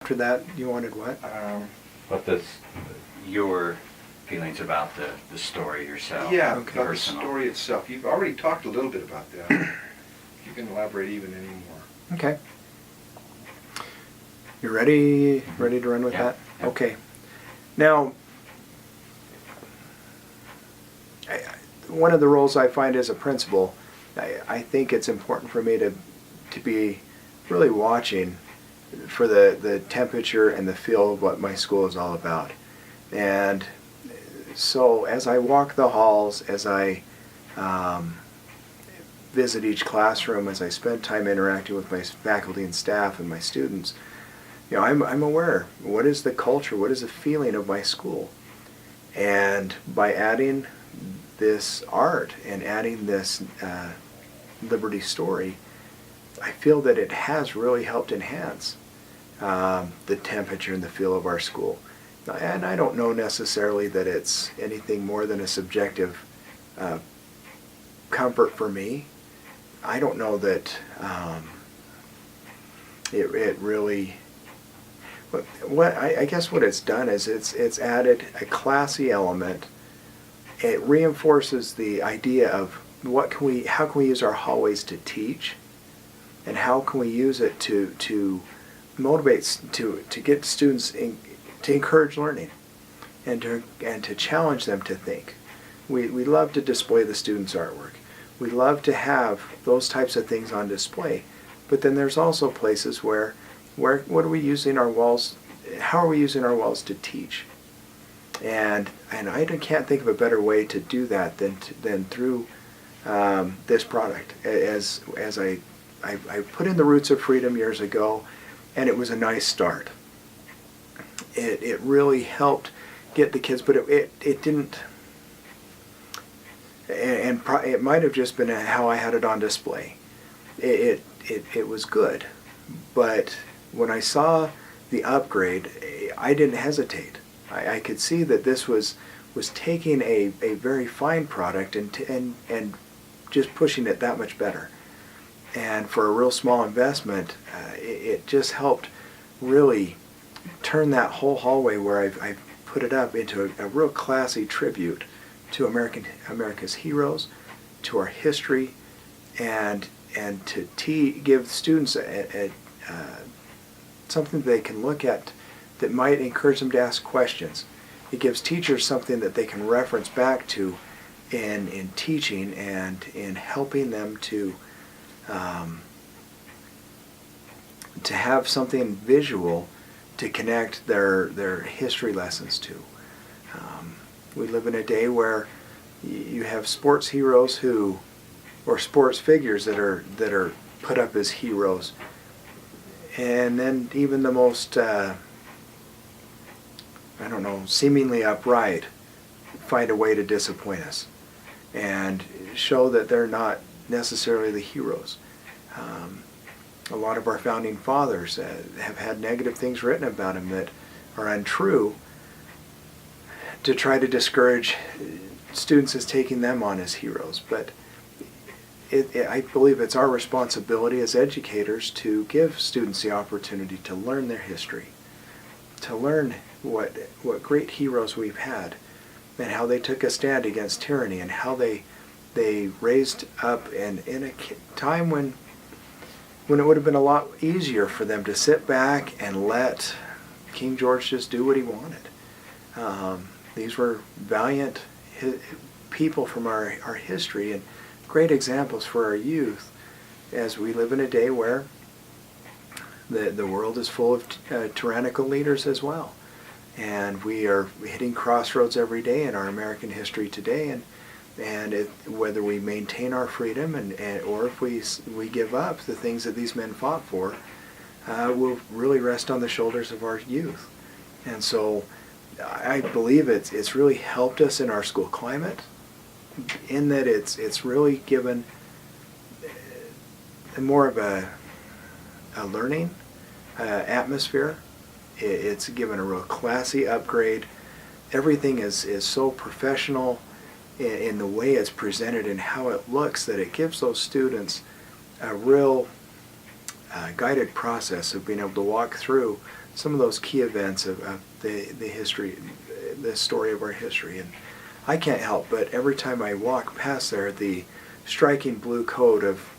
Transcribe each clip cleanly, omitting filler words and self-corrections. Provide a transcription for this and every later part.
after that, you wanted what? What does your feelings about the story yourself? Yeah, Okay. about the story itself. You've already talked a little bit about that. You can elaborate even any more. Okay. You ready to run with Yeah. that? Yeah. Okay. Now, one of the roles I find as a principal, I think it's important for me to be really watching for the temperature and the feel of what my school is all about. And so as I walk the halls, as I visit each classroom, as I spend time interacting with my faculty and staff and my students, you know, I'm aware, what is the culture, what is the feeling of my school? And by adding this art and adding this Liberty story, I feel that it has really helped enhance the temperature and the feel of our school. And I don't know necessarily that it's anything more than a subjective comfort for me. I don't know that it really. I guess what it's done is it's added a classy element. It reinforces the idea of how can we use our hallways to teach, and how can we use it to motivate, to get students to encourage learning, and to challenge them to think. We love to display the students' artwork. We love to have those types of things on display, but then there's also places where what are we using our walls? How are we using our walls to teach? And I can't think of a better way to do that than through this product. As I put in the Roots of Freedom years ago, and it was a nice start. It really helped get the kids, but it didn't. And it might have just been how I had it on display. It was good, but when I saw the upgrade, I didn't hesitate. I could see that this was taking a very fine product and just pushing it that much better. And for a real small investment, it just helped really turn that whole hallway where I've put it up into a real classy tribute to America's heroes, to our history, and to give students something they can look at that might encourage them to ask questions. It gives teachers something that they can reference back to in teaching and in helping them to have something visual to connect their history lessons to. We live in a day where you have sports heroes or sports figures that are put up as heroes, and then even the most seemingly upright find a way to disappoint us and show that they're not necessarily the heroes. A lot of our founding fathers have had negative things written about them that are untrue, to try to discourage students as taking them on as heroes. But I believe it's our responsibility as educators to give students the opportunity to learn their history, to learn what great heroes we've had, and how they took a stand against tyranny, and how they raised up in a time when it would have been a lot easier for them to sit back and let King George just do what he wanted. These were valiant people from our history, and great examples for our youth, as we live in a day where the world is full of tyrannical leaders as well. And we are hitting crossroads every day in our American history today, and whether we maintain our freedom or if we give up the things that these men fought for, will really rest on the shoulders of our youth. And so I believe it's really helped us in our school climate, in that it's really given more of a learning atmosphere. It's given a real classy upgrade. Everything is so professional in the way it's presented and how it looks, that it gives those students a real guided process of being able to walk through some of those key events of the history, the story of our history. And I can't help but every time I walk past there, the striking blue coat of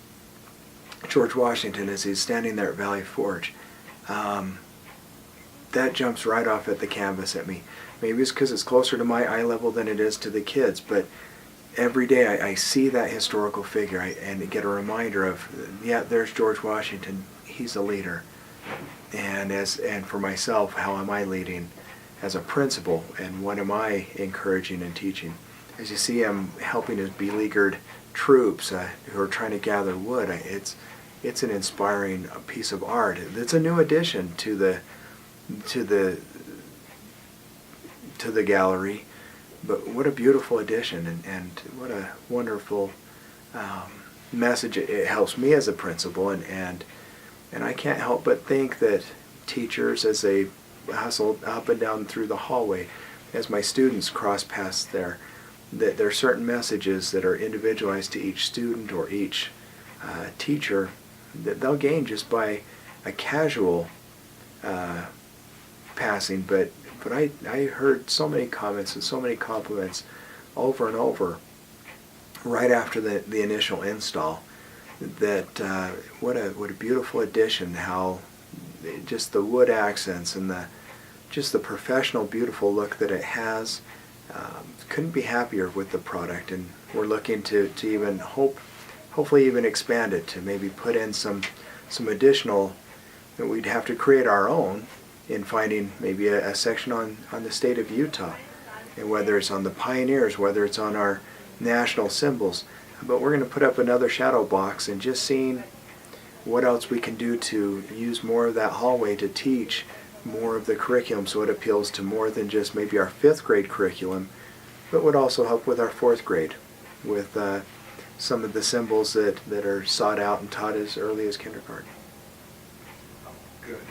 George Washington as he's standing there at Valley Forge, that jumps right off at the canvas at me. Maybe it's because it's closer to my eye level than it is to the kids, but every day I see that historical figure and get a reminder of, yeah, there's George Washington. He's a leader. And for myself, how am I leading as a principal, and what am I encouraging and teaching? As you see, I'm helping his beleaguered troops who are trying to gather wood. It's an inspiring piece of art. It's a new addition to the gallery, but what a beautiful addition, and what a wonderful message it helps me as a principal, and I can't help but think that teachers, as they hustle up and down through the hallway, as my students cross paths there, that there are certain messages that are individualized to each student or each teacher that they'll gain just by a casual passing. But I heard so many comments and so many compliments over and over right after the initial install, that what a beautiful addition, how just the wood accents and just the professional, beautiful look that it has. Couldn't be happier with the product, and we're looking to even hopefully even expand it, to maybe put in some additional, that we'd have to create our own, in finding maybe a section on the state of Utah, and whether it's on the pioneers, whether it's on our national symbols. But we're going to put up another shadow box, and just seeing what else we can do to use more of that hallway to teach more of the curriculum, so it appeals to more than just maybe our 5th grade curriculum, but would also help with our 4th grade, with some of the symbols that are sought out and taught as early as kindergarten. Good.